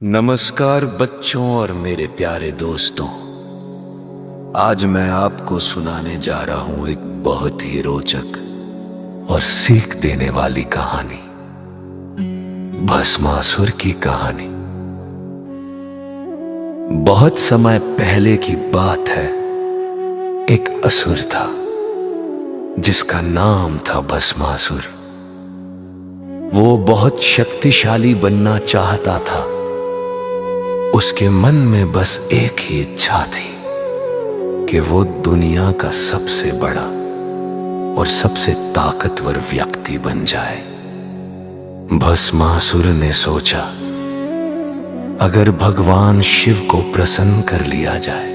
नमस्कार बच्चों और मेरे प्यारे दोस्तों। आज मैं आपको सुनाने जा रहा हूं एक बहुत ही रोचक और सीख देने वाली कहानी, भस्मासुर की कहानी। बहुत समय पहले की बात है। एक असुर था जिसका नाम था भस्मासुर। वो बहुत शक्तिशाली बनना चाहता था। उसके मन में बस एक ही इच्छा थी कि वो दुनिया का सबसे बड़ा और सबसे ताकतवर व्यक्ति बन जाए। भस्मासुर ने सोचा, अगर भगवान शिव को प्रसन्न कर लिया जाए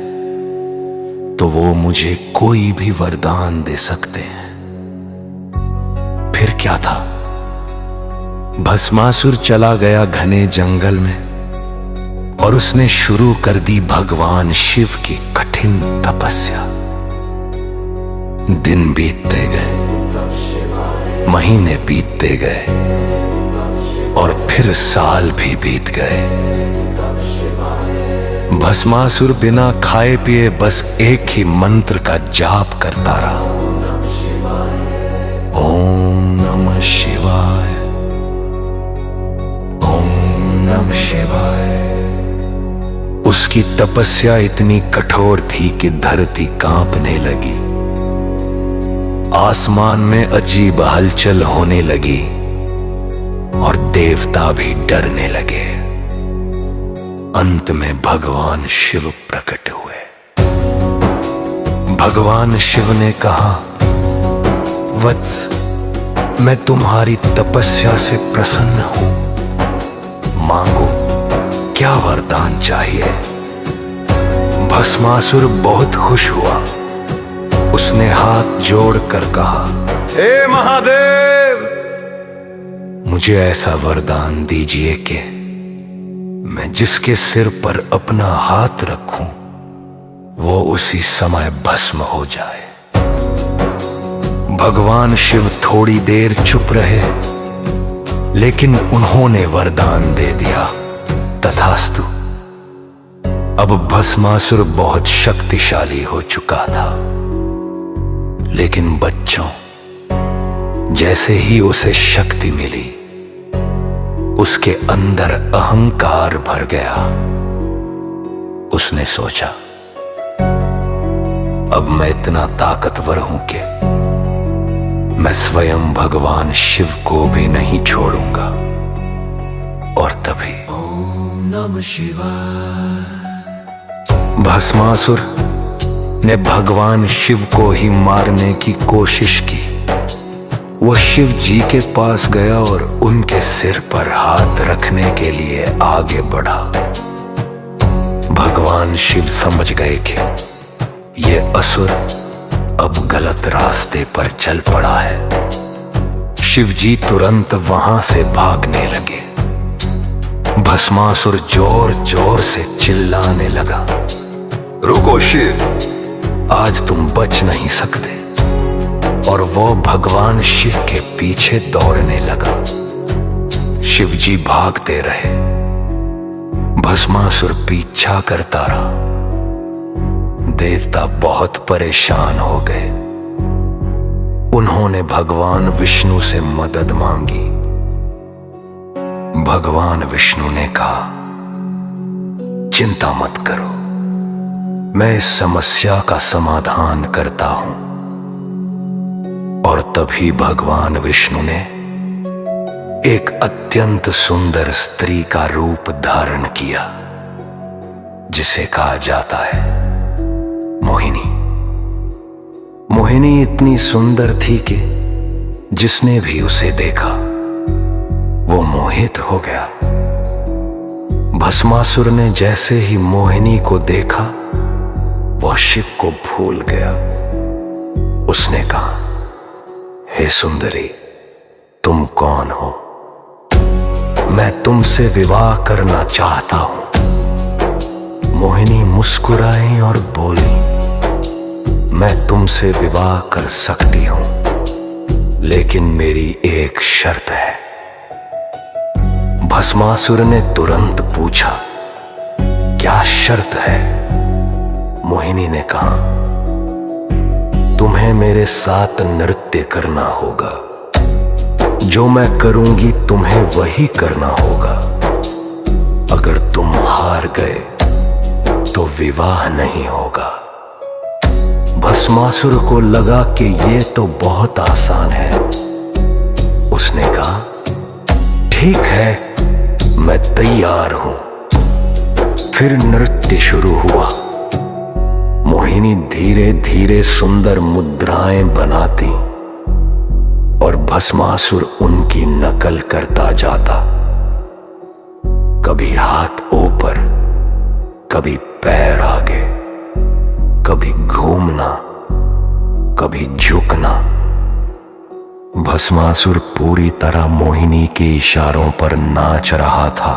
तो वो मुझे कोई भी वरदान दे सकते हैं। फिर क्या था, भस्मासुर चला गया घने जंगल में और उसने शुरू कर दी भगवान शिव की कठिन तपस्या। दिन बीतते गए, महीने बीतते गए और फिर साल भी बीत गए। भस्मासुर बिना खाए पिए बस एक ही मंत्र का जाप करता रहा, ओम नमः शिवाय, ओम नमः शिवाय। उसकी तपस्या इतनी कठोर थी कि धरती कांपने लगी, आसमान में अजीब हलचल होने लगी और देवता भी डरने लगे। अंत में भगवान शिव प्रकट हुए। भगवान शिव ने कहा, वत्स, मैं तुम्हारी तपस्या से प्रसन्न हूं, मांगो, क्या वरदान चाहिए। भस्मासुर बहुत खुश हुआ। उसने हाथ जोड़कर कहा, हे महादेव, मुझे ऐसा वरदान दीजिए कि मैं जिसके सिर पर अपना हाथ रखूं वो उसी समय भस्म हो जाए। भगवान शिव थोड़ी देर चुप रहे, लेकिन उन्होंने वरदान दे दिया, तथास्तु। अब भस्मासुर बहुत शक्तिशाली हो चुका था। लेकिन बच्चों, जैसे ही उसे शक्ति मिली, उसके अंदर अहंकार भर गया। उसने सोचा, अब मैं इतना ताकतवर हूं कि मैं स्वयं भगवान शिव को भी नहीं छोड़ूंगा। और तभी नमः शिवाय, भस्मासुर ने भगवान शिव को ही मारने की कोशिश की। वो शिव जी के पास गया और उनके सिर पर हाथ रखने के लिए आगे बढ़ा। भगवान शिव समझ गए कि ये असुर अब गलत रास्ते पर चल पड़ा है। शिव जी तुरंत वहां से भागने लगे। भस्मासुर जोर जोर से चिल्लाने लगा, रुको शिव, आज तुम बच नहीं सकते। और वो भगवान शिव के पीछे दौड़ने लगा। शिव जी भागते रहे, भस्मासुर पीछा करता रहा। देवता बहुत परेशान हो गए। उन्होंने भगवान विष्णु से मदद मांगी। भगवान विष्णु ने कहा, चिंता मत करो, मैं इस समस्या का समाधान करता हूं। और तभी भगवान विष्णु ने एक अत्यंत सुंदर स्त्री का रूप धारण किया, जिसे कहा जाता है मोहिनी। मोहिनी इतनी सुंदर थी कि जिसने भी उसे देखा वो मोहित हो गया। भस्मासुर ने जैसे ही मोहिनी को देखा, वो शिव को भूल गया। उसने कहा, हे सुंदरी, तुम कौन हो? मैं तुमसे विवाह करना चाहता हूं। मोहिनी मुस्कुराई और बोली, मैं तुमसे विवाह कर सकती हूं, लेकिन मेरी एक शर्त है। भस्मासुर ने तुरंत पूछा, क्या शर्त है? मोहिनी ने कहा, तुम्हें मेरे साथ नृत्य करना होगा। जो मैं करूंगी तुम्हें वही करना होगा। अगर तुम हार गए तो विवाह नहीं होगा। भस्मासुर को लगा कि ये तो बहुत आसान है। उसने कहा, ठीक है, मैं तैयार हूं। फिर नृत्य शुरू हुआ। मोहिनी धीरे धीरे सुंदर मुद्राएं बनाती और भस्मासुर उनकी नकल करता जाता। कभी हाथ ऊपर, कभी पैर आगे, कभी घूमना, कभी झुकना। भस्मासुर पूरी तरह मोहिनी के इशारों पर नाच रहा था।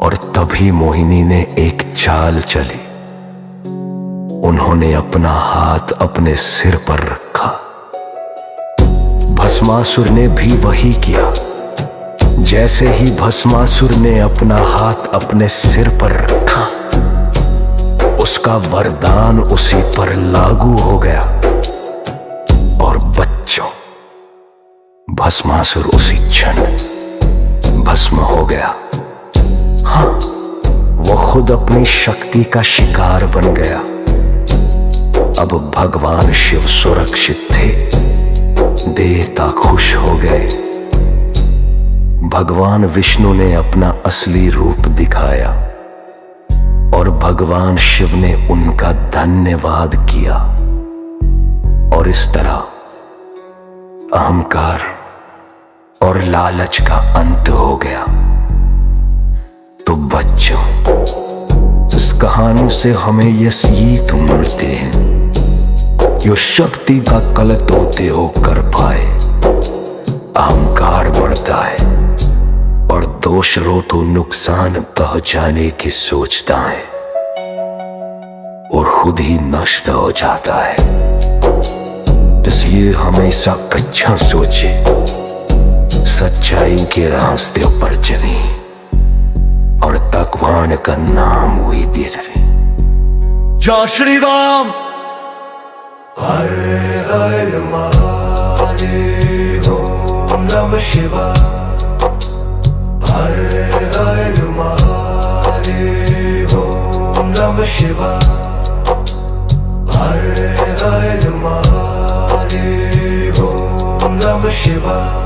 और तभी मोहिनी ने एक चाल चली। उन्होंने अपना हाथ अपने सिर पर रखा। भस्मासुर ने भी वही किया। जैसे ही भस्मासुर ने अपना हाथ अपने सिर पर रखा, उसका वरदान उसी पर लागू हो गया। और बच्चों, भस्मासुर उसी क्षण भस्म हो गया। हाँ, वो खुद अपनी शक्ति का शिकार बन गया। अब भगवान शिव सुरक्षित थे। देवता खुश हो गए। भगवान विष्णु ने अपना असली रूप दिखाया और भगवान शिव ने उनका धन्यवाद किया। और इस तरह अहंकार और लालच का अंत हो गया। तो बच्चों, इस कहानी से हमें ये सीख मिलते हैं, जो शक्ति का गलत होते हो कर पाए, अहंकार बढ़ता है और दूसरों को नुकसान पहुंचाने की सोचता है और खुद ही नष्ट हो जाता है। इसलिए हमेशा अच्छा सोचे, सच्चाई के रास्ते पर चले और भगवान का नाम हुई दे रहे। जय श्री राम। हरे हरे महादेव, ओम नमः शिवाय। हरे हरे महादेव, ओम नमः शिवाय। हरे हरे महादेव, ओम नमः शिवाय।